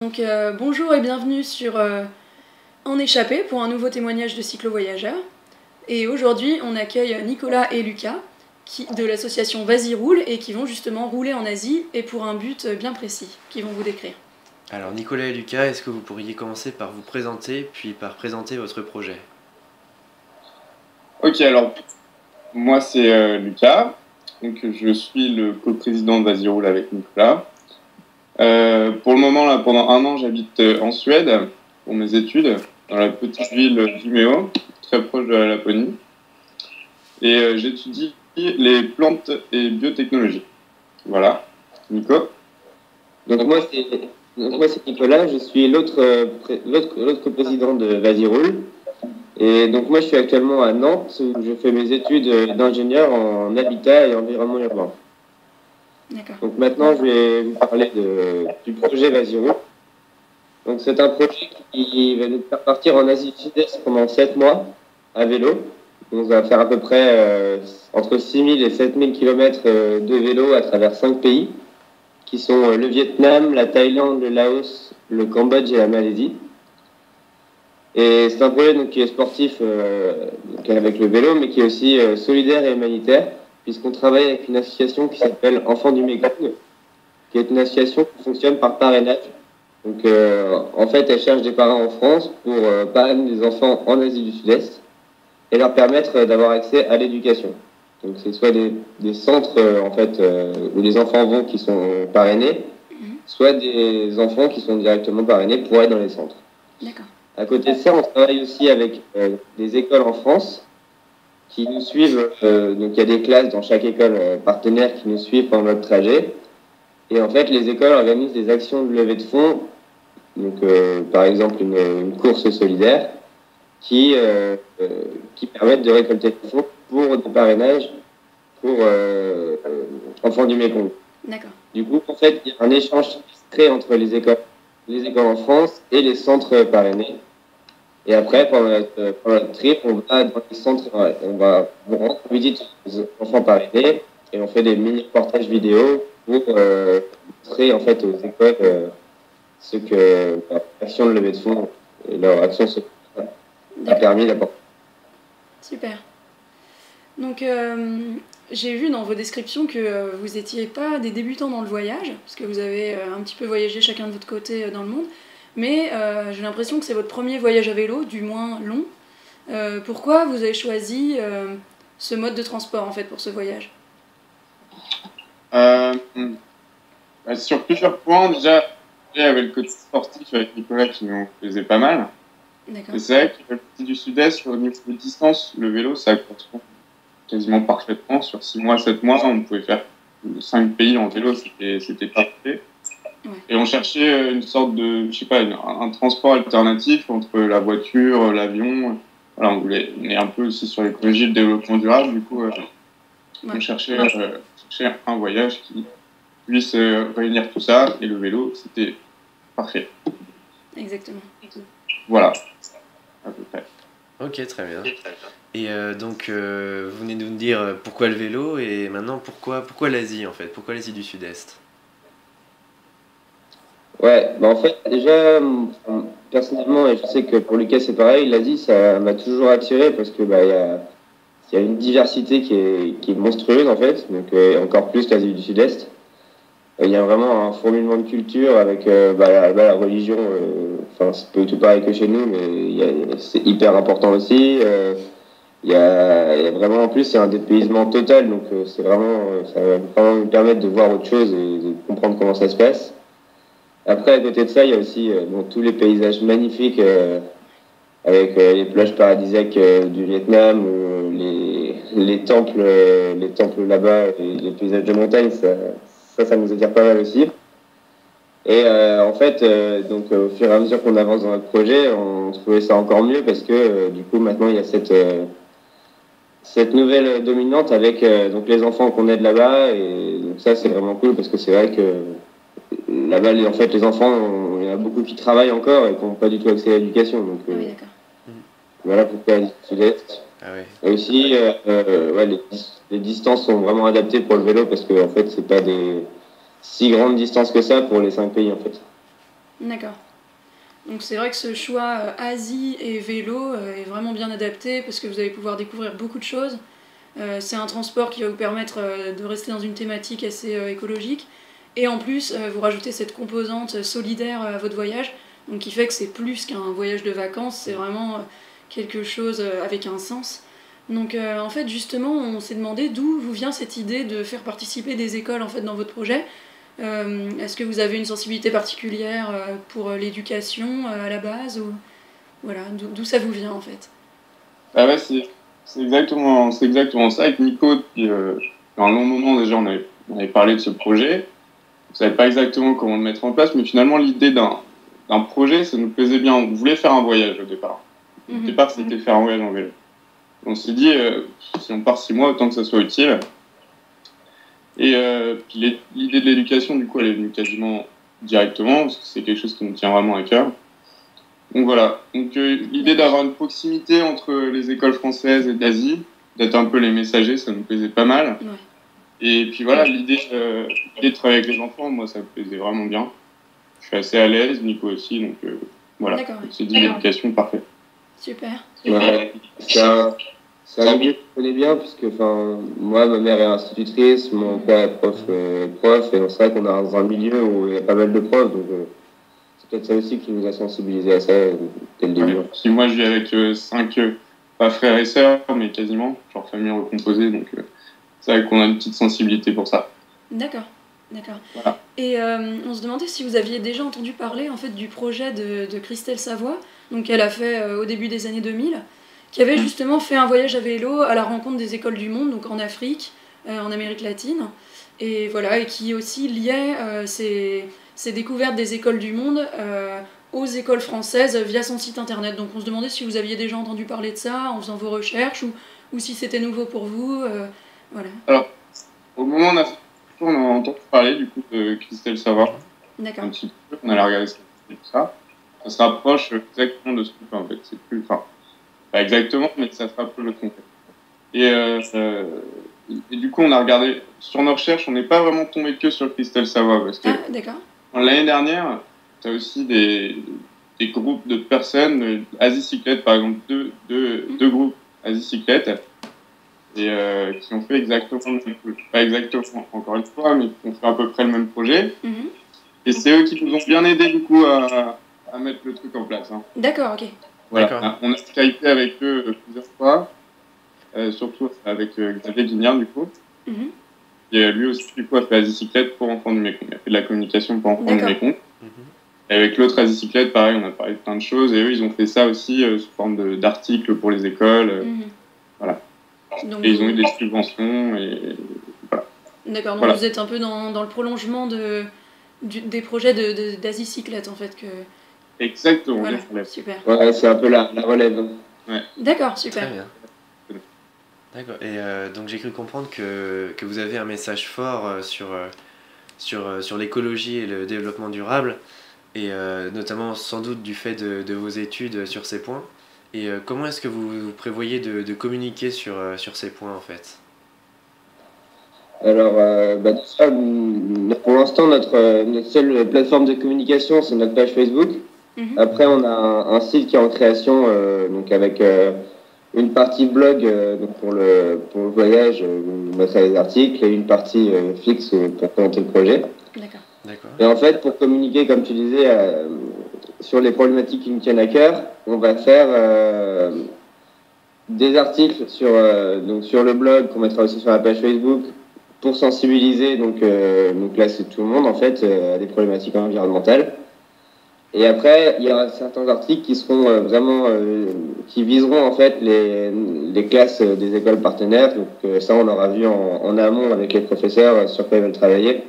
Bonjour et bienvenue sur En Échappée pour un nouveau témoignage de cyclo-voyageurs. Et aujourd'hui, on accueille Nicolas et Lucas de l'association Vas-y Roule et qui vont justement rouler en Asie et pour un but bien précis, qu'ils vont vous décrire. Alors Nicolas et Lucas, est-ce que vous pourriez commencer par vous présenter, puis par présenter votre projet? Ok, alors moi c'est Lucas, donc je suis le coprésident de Vas-y Roule avec Nicolas. Pour le moment, là, pendant un an, j'habite en Suède pour mes études, dans la petite ville d'Umeå, très proche de la Laponie. Et j'étudie les plantes et biotechnologie. Voilà. Nico? Donc moi c'est Nicolas, je suis l'autre coprésident de Vas-y Roule. Et donc moi je suis actuellement à Nantes où je fais mes études d'ingénieur en habitat et environnement urbain. D'accord. Donc maintenant je vais vous parler du projet Vas-y Roule. Donc c'est un projet qui va nous faire partir en Asie du Sud-Est pendant 7 mois à vélo. On va faire à peu près entre 6000 et 7000 km de vélo à travers 5 pays qui sont le Vietnam, la Thaïlande, le Laos, le Cambodge et la Malaisie. Et c'est un projet donc, qui est sportif donc avec le vélo, mais qui est aussi solidaire et humanitaire, puisqu'on travaille avec une association qui s'appelle Enfants du Mékong, qui est une association qui fonctionne par parrainage. Donc en fait, elle cherche des parents en France pour parrainer des enfants en Asie du Sud-Est et leur permettre d'avoir accès à l'éducation. Donc c'est soit des centres en fait où les enfants vont qui sont parrainés, soit des enfants qui sont directement parrainés pour être dans les centres. D'accord. À côté de ça, on travaille aussi avec des écoles en France qui nous suivent. Donc il y a des classes dans chaque école partenaire qui nous suivent pendant notre trajet. Et en fait, les écoles organisent des actions de levée de fonds. Donc par exemple une course solidaire qui permettent de récolter des fonds pour des parrainages pour enfants du Mékong. D'accord. Du coup, en fait, il y a un échange qui se crée entre les écoles en France et les centres parrainés. Et après, pendant notre trip, on va dans les centres, on va rendre visite aux enfants parrainés et on fait des mini-reportages vidéo pour montrer en fait aux écoles ce que leur action de levée de fonds et leur action a permis d'apporter. Super. Donc j'ai vu dans vos descriptions que vous n'étiez pas des débutants dans le voyage, parce que vous avez un petit peu voyagé chacun de votre côté dans le monde, mais j'ai l'impression que c'est votre premier voyage à vélo, du moins long. Pourquoi vous avez choisi ce mode de transport en fait pour ce voyage? Sur plusieurs points, déjà, il y avait le côté sportif avec Nicolas qui nous faisait pas mal. D'accord. Et c'est vrai que le petit du Sud-Est, au niveau de distance, le vélo, ça correspond quasiment parfaitement. Sur 6 mois, 7 mois, on pouvait faire 5 pays en vélo, c'était parfait. Ouais. Et on cherchait une sorte de, je sais pas, un transport alternatif entre la voiture, l'avion. Voilà, on est un peu aussi sur l'écologie et le développement durable. Du coup, on cherchait un voyage qui puisse réunir tout ça. Et le vélo, c'était parfait. Exactement. Voilà, à peu près. Ok, très bien. Et donc, vous venez de nous dire pourquoi le vélo, et maintenant pourquoi l'Asie en fait? Pourquoi l'Asie du Sud-Est? Ouais, bah en fait, déjà, personnellement, et je sais que pour Lucas c'est pareil, l'Asie, ça m'a toujours attiré parce que il y a une diversité qui est monstrueuse en fait, donc encore plus l'Asie du Sud-Est. Il y a vraiment un fourmillement de culture avec la religion, enfin c'est pas tout pareil que chez nous, mais c'est hyper important aussi. Il y a vraiment, en plus, c'est un dépaysement total, donc c'est vraiment, ça va vraiment nous permettre de voir autre chose et de comprendre comment ça se passe. Après, à côté de ça, il y a aussi tous les paysages magnifiques avec les plages paradisiaques du Vietnam, les temples là-bas, et les paysages de montagne, ça nous attire pas mal aussi. Et en fait, au fur et à mesure qu'on avance dans notre projet, on trouvait ça encore mieux parce que du coup, maintenant, il y a cette nouvelle dominante avec donc les enfants qu'on aide là-bas. Et donc ça, c'est vraiment cool parce que c'est vrai que là-bas, en fait, les enfants, il y en a beaucoup qui travaillent encore et qui n'ont pas du tout accès à l'éducation. Donc Oui, d'accord. voilà pourquoi l'Asie du Sud-Est. Ah ouais. Et aussi, les distances sont vraiment adaptées pour le vélo parce que en fait, c'est pas des si grandes distances que ça pour les 5 pays en fait. D'accord. Donc c'est vrai que ce choix Asie et vélo est vraiment bien adapté parce que vous allez pouvoir découvrir beaucoup de choses. C'est un transport qui va vous permettre de rester dans une thématique assez écologique. Et en plus, vous rajoutez cette composante solidaire à votre voyage, donc qui fait que c'est plus qu'un voyage de vacances, c'est vraiment quelque chose avec un sens. Donc en fait, justement, on s'est demandé d'où vous vient cette idée de faire participer des écoles en fait, dans votre projet. Est-ce que vous avez une sensibilité particulière pour l'éducation à la base ou... Voilà, d'où ça vous vient en fait? Ah ouais, c'est exactement ça. Avec Nico, depuis un long moment déjà, on avait parlé de ce projet. On ne savait pas exactement comment le mettre en place, mais finalement, l'idée d'un projet, ça nous plaisait bien. On voulait faire un voyage au départ. Au départ, c'était faire un voyage en vélo. On s'est dit, si on part 6 mois, autant que ça soit utile. Et puis l'idée de l'éducation, du coup, elle est venue quasiment directement, parce que c'est quelque chose qui nous tient vraiment à cœur. Donc voilà, donc l'idée d'avoir une proximité entre les écoles françaises et d'Asie, d'être un peu les messagers, ça nous plaisait pas mal. Ouais. Et puis voilà, l'idée de travailler avec les enfants, moi, ça me plaisait vraiment bien. Je suis assez à l'aise, Nico aussi, donc voilà, on s'est dit l'éducation, parfait. Super. Ouais, c'est un milieu que je connais bien, puisque moi, ma mère est institutrice, mon père est prof, et c'est vrai qu'on est dans un milieu où il y a pas mal de profs, donc c'est peut-être ça aussi qui nous a sensibilisés à ça dès le début. Ouais. Puis moi, je vis avec 5, pas frères et sœurs, mais quasiment, genre famille recomposée, donc c'est vrai qu'on a une petite sensibilité pour ça. D'accord, d'accord. Voilà. Et on se demandait si vous aviez déjà entendu parler en fait du projet de Christelle Savoie, donc qu'elle a fait au début des années 2000, qui avait justement fait un voyage à vélo à la rencontre des écoles du monde, donc en Afrique, en Amérique latine, et voilà, et qui aussi liait ses découvertes des écoles du monde aux écoles françaises via son site internet. Donc on se demandait si vous aviez déjà entendu parler de ça en faisant vos recherches ou si c'était nouveau pour vous. Voilà. Alors, au moment où on a entendu parler du coup de Christelle Savoie. D'accord. Un petit peu, on allait regarder tout ça. Ça se rapproche exactement de ce qu'on fait en fait. C'est plus, enfin, pas exactement, mais ça se rapproche de ce qu'on fait. Et du coup, on a regardé sur nos recherches, on n'est pas vraiment tombé que sur Christelle Savoie parce que d'accord. L'année dernière, tu as aussi des groupes de personnes, Asie Cyclette par exemple, deux groupes Asie Cyclette, et qui ont fait exactement le même projet. Pas exactement, encore une fois, mais qui ont fait à peu près le même projet. Et c'est eux qui nous ont bien aidés du coup à mettre le truc en place. Hein. D'accord, ok. Voilà. On a skypé avec eux plusieurs fois, surtout avec Xavier Guignard du coup. Et lui aussi du coup a fait Asie Cyclette pour enfants du Mékong. Il a fait de la communication pour enfants du Mékong. Et avec l'autre Asie Cyclette, pareil, on a parlé de plein de choses. Et eux, ils ont fait ça aussi sous forme d'articles pour les écoles. Voilà. Donc, et ils ont eu des subventions. Et voilà. D'accord, donc vous êtes un peu dans le prolongement des projets d'Asie Cyclette, en fait. Exactement. Voilà, super. Ouais, c'est un peu la relève. Ouais. D'accord, super. Très bien. D'accord. Et donc j'ai cru comprendre que vous avez un message fort sur l'écologie et le développement durable, et notamment sans doute du fait de vos études sur ces points. Et comment est-ce que vous prévoyez de communiquer sur ces points en fait? Alors, pour l'instant, notre seule plateforme de communication, c'est notre page Facebook. Après, on a un site qui est en création, donc avec une partie blog donc pour le voyage, on met ça les articles, et une partie fixe pour présenter le projet. D'accord. Et en fait, pour communiquer, comme tu disais, sur les problématiques qui nous tiennent à cœur, on va faire des articles sur le blog qu'on mettra aussi sur la page Facebook pour sensibiliser, donc là c'est tout le monde en fait, à des problématiques environnementales. Et après, il y aura certains articles qui seront vraiment, qui viseront en fait les classes des écoles partenaires. Donc ça, on aura vu en amont avec les professeurs sur quoi ils veulent travailler.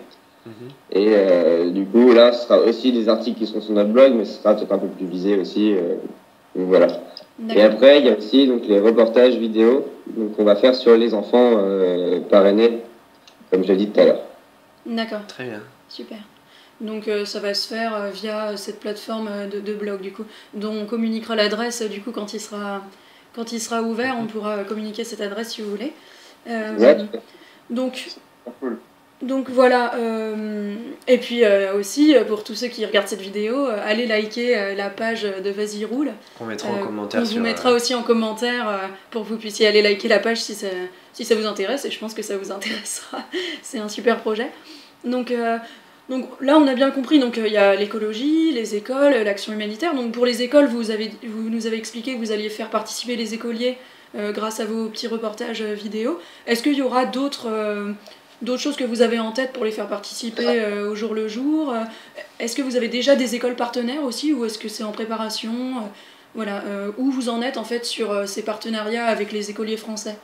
Et du coup, là, ce sera aussi des articles qui seront sur notre blog, mais ce sera peut-être un peu plus visé aussi. Donc voilà. Et après, il y a aussi donc les reportages vidéo donc on va faire sur les enfants parrainés, comme je l'ai dit tout à l'heure. D'accord. Très bien. Super. Donc ça va se faire via cette plateforme de blog du coup, dont on communiquera l'adresse du coup quand il sera ouvert, on pourra communiquer cette adresse si vous voulez. Donc Donc voilà, et puis aussi pour tous ceux qui regardent cette vidéo, allez liker la page de Vas-y Roule. Qu'on mettra en commentaire. On vous mettra aussi en commentaire pour que vous puissiez aller liker la page si ça vous intéresse, et je pense que ça vous intéressera. C'est un super projet. Donc là on a bien compris, donc il y a l'écologie, les écoles, l'action humanitaire. Donc pour les écoles, vous nous avez expliqué que vous alliez faire participer les écoliers grâce à vos petits reportages vidéo. Est-ce qu'il y aura d'autres choses que vous avez en tête pour les faire participer au jour le jour? Est-ce que vous avez déjà des écoles partenaires aussi, ou est-ce que c'est en préparation? Voilà, où vous en êtes en fait sur ces partenariats avec les écoliers français?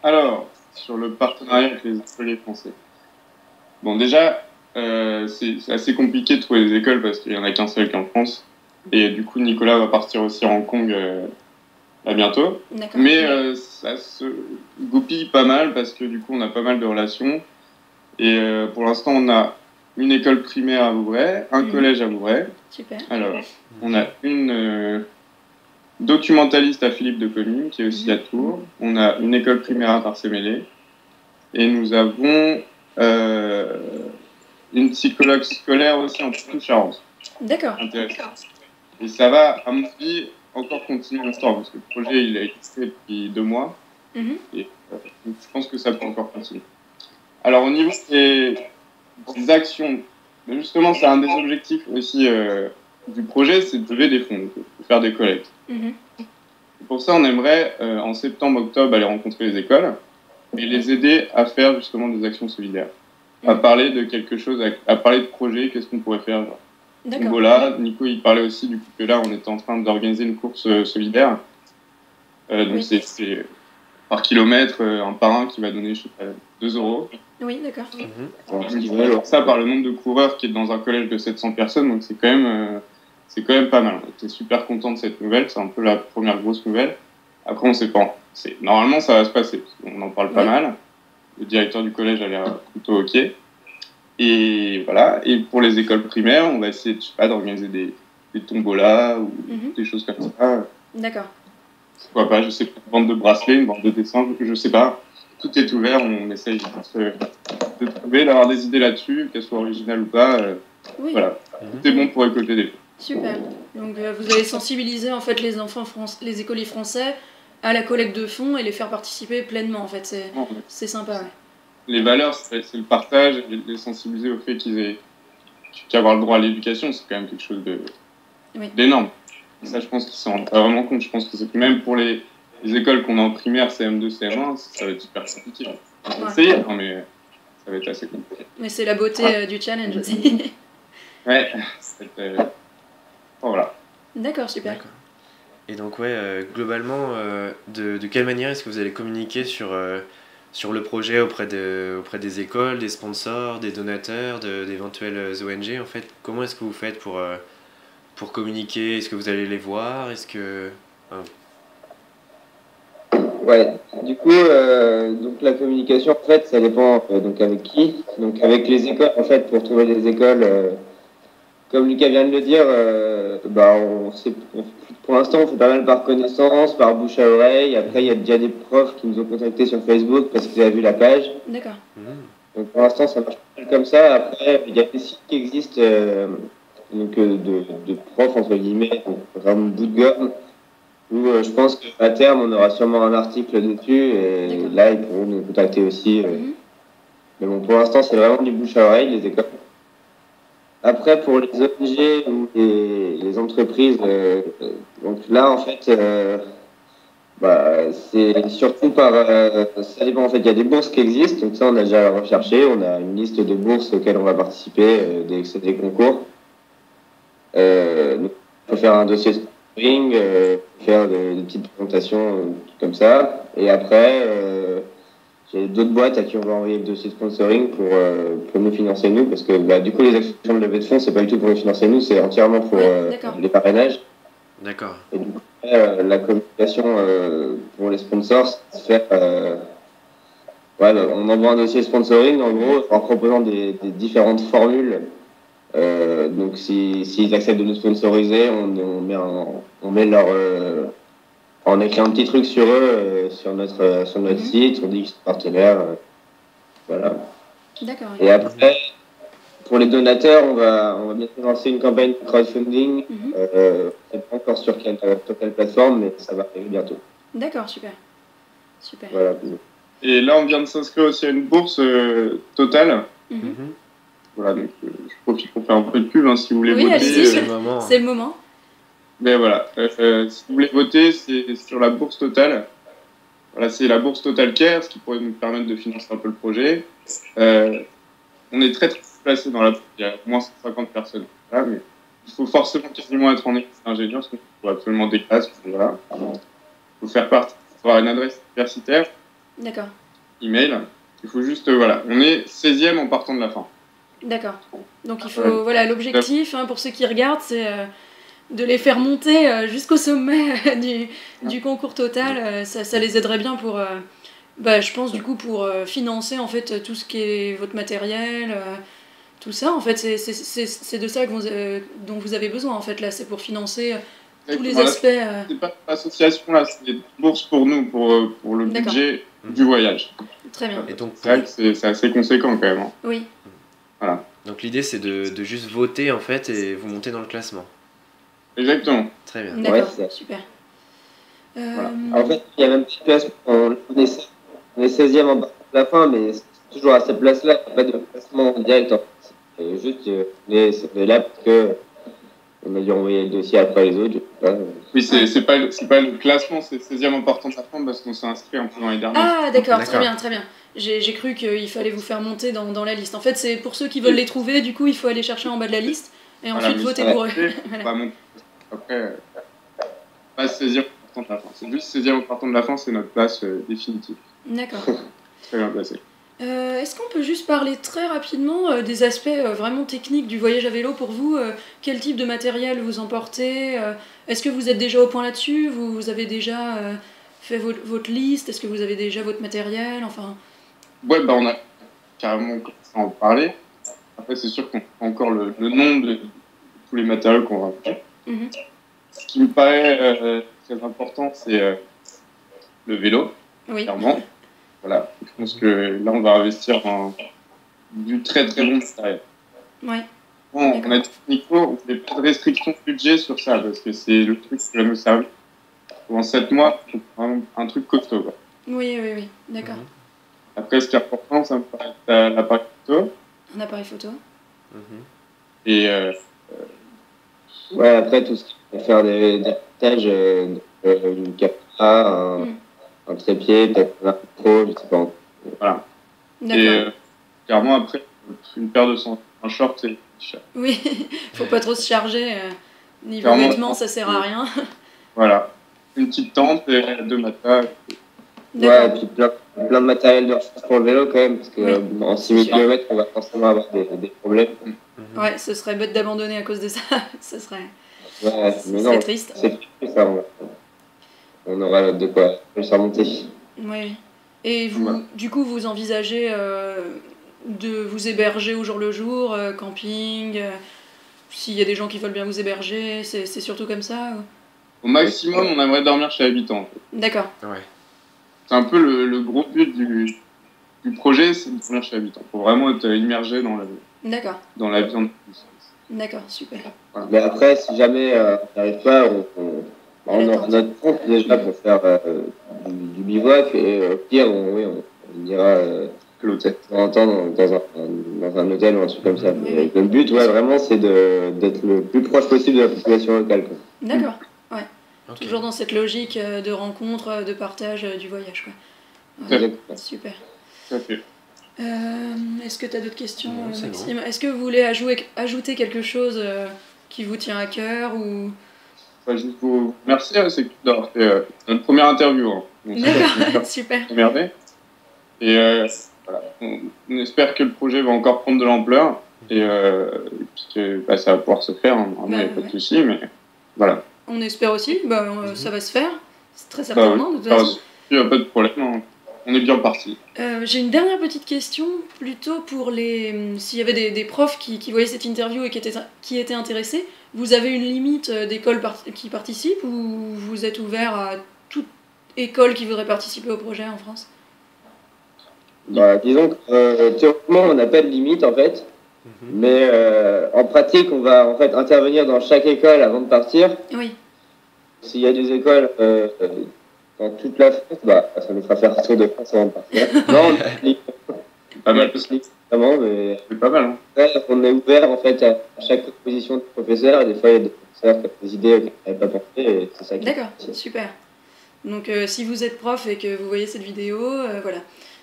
Alors, sur le partenariat avec les écoliers français. Bon, déjà, c'est assez compliqué de trouver des écoles parce qu'il n'y en a qu'un seul qu'en France. Et du coup, Nicolas va partir aussi à Hong Kong à bientôt. Mais ça se goupille pas mal parce que du coup, on a pas mal de relations. Et pour l'instant, on a une école primaire à Vouvray, un collège à Vouvray. Super. Alors, on a une documentaliste à Philippe de Commune, qui est aussi à Tours. On a une école primaire à Parcé-Mêlé. Et nous avons une psychologue scolaire aussi en Poitou-Charentes. D'accord. Intéressant. Et ça va, à mon avis, encore continuer longtemps, parce que le projet, il a existé depuis 2 mois. Et donc, je pense que ça peut encore continuer. Alors, au niveau des actions, justement, c'est un des objectifs aussi du projet, c'est de lever des fonds, de faire des collectes. Et pour ça, on aimerait, en septembre-octobre, aller rencontrer les écoles et les aider à faire justement des actions solidaires. À parler de quelque chose, à parler de projets, qu'est-ce qu'on pourrait faire. Donc voilà, Nico, il parlait aussi du coup que là, on était en train d'organiser une course solidaire. Donc c'est par kilomètre, un par un, qui va donner, je sais pas, 2 euros. Oui, d'accord. Alors, ça par le nombre de coureurs qui est dans un collège de 700 personnes, donc c'est quand même pas mal. On était super content de cette nouvelle, c'est un peu la première grosse nouvelle. Après, on sait pas. Normalement, ça va se passer, parce qu'on en parle pas mal. Le directeur du collège a l'air plutôt OK. Et voilà. Et pour les écoles primaires, on va essayer, je sais pas, d'organiser des tombolas ou des choses comme ça. D'accord. Pourquoi pas, je sais pas, une bande de bracelets, une bande de dessins, je sais pas. Tout est ouvert, on essaye de trouver, d'avoir des idées là-dessus, qu'elles soient originales ou pas. Voilà. Tout est bon pour récolter des fonds. Super. Donc vous avez sensibilisé en fait les écoliers français à la collecte de fonds et les faire participer pleinement en fait. C'est sympa. Ouais. Les valeurs, c'est le partage, les sensibiliser au fait qu'avoir le droit à l'éducation, c'est quand même quelque chose d'énorme. Et ça, je pense qu'ils s'en rendent pas vraiment compte. Je pense que c'est même pour les écoles qu'on a en primaire, CM2, CM1, ça va être super compliqué. On va essayer, mais ça va être assez compliqué. Mais c'est la beauté du challenge aussi. Ouais, voilà. D'accord, super. D'accord. Et donc, globalement, de quelle manière est-ce que vous allez communiquer sur le projet auprès des écoles, des sponsors, des donateurs, d'éventuelles ONG en fait? Comment est-ce que vous faites pour communiquer? Est-ce que vous allez les voir? Est-ce que... Ouais, du coup, donc la communication, en fait, ça dépend donc avec qui. Donc avec les écoles, en fait, pour trouver des écoles, comme Lucas vient de le dire, pour l'instant, on fait pas mal par connaissance, par bouche à oreille. Après, il y a déjà des profs qui nous ont contactés sur Facebook parce qu'ils avaient vu la page. D'accord. Donc pour l'instant, ça marche pas comme ça. Après, il y a des sites qui existent de profs, entre guillemets, vraiment bout de gomme, où je pense qu'à terme, on aura sûrement un article dessus et là, ils pourront nous contacter aussi. Mais bon, pour l'instant, c'est vraiment du bouche à oreille, les écoles. Après, pour les ONG ou les entreprises, donc là, en fait, c'est surtout ça dépend, en fait, il y a des bourses qui existent, donc ça, on a déjà recherché, on a une liste de bourses auxquelles on va participer, des concours. Donc, il faut faire un dossier sponsoring, faire des petites présentations comme ça, et après, j'ai d'autres boîtes à qui on va envoyer le dossier de sponsoring pour nous financer nous, parce que du coup les actions de levée de fonds, c'est pas du tout pour nous financer nous, c'est entièrement pour les parrainages. D'accord. Et du coup, la communication pour les sponsors, c'est faire... on envoie un dossier de sponsoring, en gros, en proposant des différentes formules. Donc s'ils acceptent de nous sponsoriser, on met leur... on écrit un petit truc sur eux, sur notre site, on dit qu'ils sont partenaires. Voilà. D'accord. Et après, pour les donateurs, on va bientôt lancer une campagne de crowdfunding. Mhm. Je ne sais pas encore sur quelle plateforme, mais ça va arriver bientôt. D'accord, super. Super. Voilà. Et là, on vient de s'inscrire aussi à une bourse totale. Mhm. Mhm. Voilà, donc je profite pour faire un peu de pub si vous voulez Oui, voter. allez-y, C'est le moment. C'est le moment. Mais voilà, si vous voulez voter, c'est sur la bourse totale. Voilà, c'est la bourse Total Care, ce qui pourrait nous permettre de financer un peu le projet. On est très placé dans la bourse, il y a au moins 150 personnes. Voilà, mais il faut forcément quasiment être en école d'ingénieur, parce qu'il faut absolument des classes. Voilà. Il faut faire partie, il faut avoir une adresse universitaire, D'accord. email. Il faut juste, voilà, on est 16e en partant de la fin. D'accord. Donc il faut, Ouais. voilà, l'objectif pour ceux qui regardent, c'est de les faire monter jusqu'au sommet du concours total. Ça les aiderait bien pour, je pense du coup pour financer en fait tout ce qui est votre matériel, tout ça. En fait, c'est de ça dont vous avez besoin en fait là. C'est pour financer tous les Voilà, aspects. c'est pas l'association là, c'est des bourses pour nous, pour le D'accord. budget du voyage. Très bien. Et donc, C'est vrai que c'est assez conséquent quand même. Hein. Oui. Voilà. donc l'idée, c'est de juste voter, en fait, et vous montez dans le classement. Exactement. Très bien. D'accord. Ouais, c'est ça. Super. Voilà. En fait, il y a même une petite place, on est 16e en bas de la fin, mais c'est toujours à cette place-là, il n'y a pas de classement direct. En fait. C'est juste, on est là parce que on a dû envoyer le dossier après les autres. Je sais pas. Oui, c'est pas le classement, c'est 16e en partant de la fin parce qu'on s'est inscrit un peu dans les derniers. Ah d'accord, très D'accord. bien, très bien. J'ai cru qu'il fallait vous faire monter dans la liste. En fait, c'est pour ceux qui veulent les trouver, du coup, il faut aller chercher en bas de la liste et Voilà, ensuite mais voter c'est- pour eux. On Voilà. va monter. Après, pas 16e en partant de la fin. C'est juste 16e en partant de la fin, c'est notre place définitive. D'accord. Très bien placé. Est-ce qu'on peut juste parler très rapidement des aspects vraiment techniques du voyage à vélo pour vous quel type de matériel vous emportez est-ce que vous êtes déjà au point là-dessus vous avez déjà fait votre liste? Est-ce que vous avez déjà votre matériel? Enfin, Ouais, on a carrément commencé à en parler. Après, c'est sûr qu'on a encore le nom de tous les matériaux qu'on va faire. mhm. Ce qui me paraît très important, c'est le vélo, Oui. clairement. Voilà. Je pense que là, on va investir dans du très très bon matériel. Ouais. Bon, D'accord. on a techniquement, on fait pas de restriction de budget sur ça parce que c'est le truc qui va nous servir. Pendant 7 mois, il faut un truc costaud. Quoi. Oui, oui, oui. D'accord. Mhm. Après, ce qui est important, ça me paraît l'appareil photo. Un appareil photo. Mhm. Et Ouais, après, tout ce qui peut faire des montages, une caméra, un trépied, peut-être un pro, je sais pas. voilà. D'accord. Et clairement, après, une paire de sandales, un short et un t-shirt. Oui, faut pas trop se charger. Niveau Clairement, vêtements, ça sert à rien. Voilà. Une petite tente et 2 matelas. Ouais, et D'accord. puis plein de matériel de recharge pour le vélo quand même, parce que Oui. en 6000 sûr. km, on va forcément avoir des problèmes. Mhm. Ouais, ce serait bête d'abandonner à cause de ça. Ce serait Mais triste. c'est plus ça, on aura de quoi le surmonter. Oui. Et vous, Voilà. du coup, vous envisagez de vous héberger au jour le jour, camping, s'il y a des gens qui veulent bien vous héberger, c'est surtout comme ça Au maximum, on aimerait dormir chez habitant. En fait. D'accord. Ouais. C'est un peu le gros but du projet, c'est de dormir chez habitant. Pour vraiment être immergé D'accord. dans la vie en D'accord, super. Mais après, si jamais on n'y arrive pas, on aura notre compte déjà pour faire du bivouac et au pire, on ira l'hôtel. de temps en temps dans un hôtel ou un truc comme ça. Oui, Mais oui. le but, vraiment, c'est d'être le plus proche possible de la population locale. Quoi. D'accord. Ok. Toujours dans cette logique de rencontre, de partage du voyage, quoi. Ouais, Exactement. super. Tout à fait. Est-ce que tu as d'autres questions, Non, c'est Maxime? Est-ce que vous voulez ajouter quelque chose qui vous tient à cœur ou... Enfin, je vous remercie c'est d'avoir fait notre première interview. Hein. Donc, D'accord, super. emmerdé. Et voilà. On espère que le projet va encore prendre de l'ampleur et puis que ça va pouvoir se faire. Hein. Vraiment, il n'y a pas de souci, mais voilà. On espère aussi, ça va se faire, c'est très certainement, de toute façon. Il n'y a pas de problème, hein. On est bien parti. J'ai une dernière petite question, plutôt pour s'il y avait des profs qui voyaient cette interview et qui étaient intéressés. Vous avez une limite d'écoles qui participent ou vous êtes ouvert à toute école qui voudrait participer au projet en France? Bah, disons que théoriquement, on n'a pas de limite en fait, Mhm. mais en pratique, on va en fait intervenir dans chaque école avant de partir. Oui, S'il y a des écoles dans toute la France, bah, ça nous fera faire un tour de France avant de partir. Non, Pas on a mal, plus de vraiment, mais c'est pas mal. Hein. après, on est ouvert en fait à chaque proposition de professeur. Et des fois, il y a des professeurs qui ont des idées auxquelles on n'avait pas pensé, et c'est ça qui est d'accord, super. Donc si vous êtes prof et que vous voyez cette vidéo, voilà,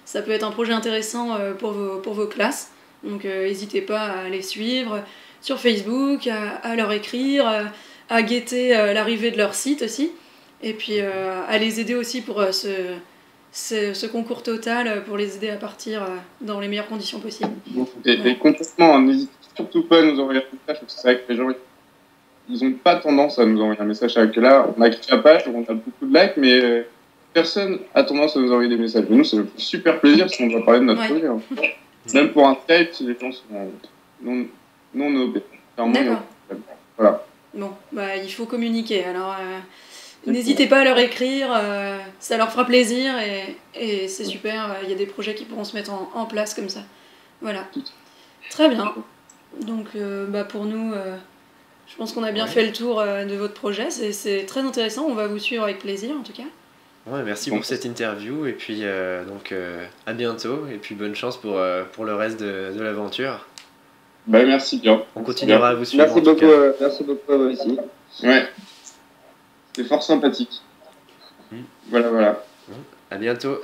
ça peut être un projet intéressant pour vos classes. Donc n'hésitez pas à les suivre sur Facebook, à leur écrire, à guetter l'arrivée de leur site aussi. Et puis à les aider aussi pour ce concours total, pour les aider à partir dans les meilleures conditions possibles. Et complètement, n'hésitez surtout pas à nous envoyer un message, parce que c'est vrai que les gens, ils n'ont pas tendance à nous envoyer un message avec là. On a créé la page, on a beaucoup de likes, mais personne a tendance à nous envoyer des messages. Mais nous, ça nous fait super plaisir si on doit parler de notre Ouais. projet. Hein. Même pour un Skype, si les gens sont non obéis. D'accord. Voilà. Bon, bah il faut communiquer. Alors n'hésitez pas à leur écrire, ça leur fera plaisir et c'est super. Il y a des projets qui pourront se mettre en place comme ça. Voilà. Très bien. Donc bah, pour nous, je pense qu'on a bien Ouais. fait le tour de votre projet. C'est très intéressant. On va vous suivre avec plaisir en tout cas. Ouais, merci Bon. pour cette interview et puis donc à bientôt et puis bonne chance pour le reste de l'aventure. Bah, merci bien. On continuera à vous suivre. Merci en tout beaucoup, cas. merci beaucoup à vous aussi. Ouais. C'était fort sympathique. Mm. Voilà, voilà. À bientôt.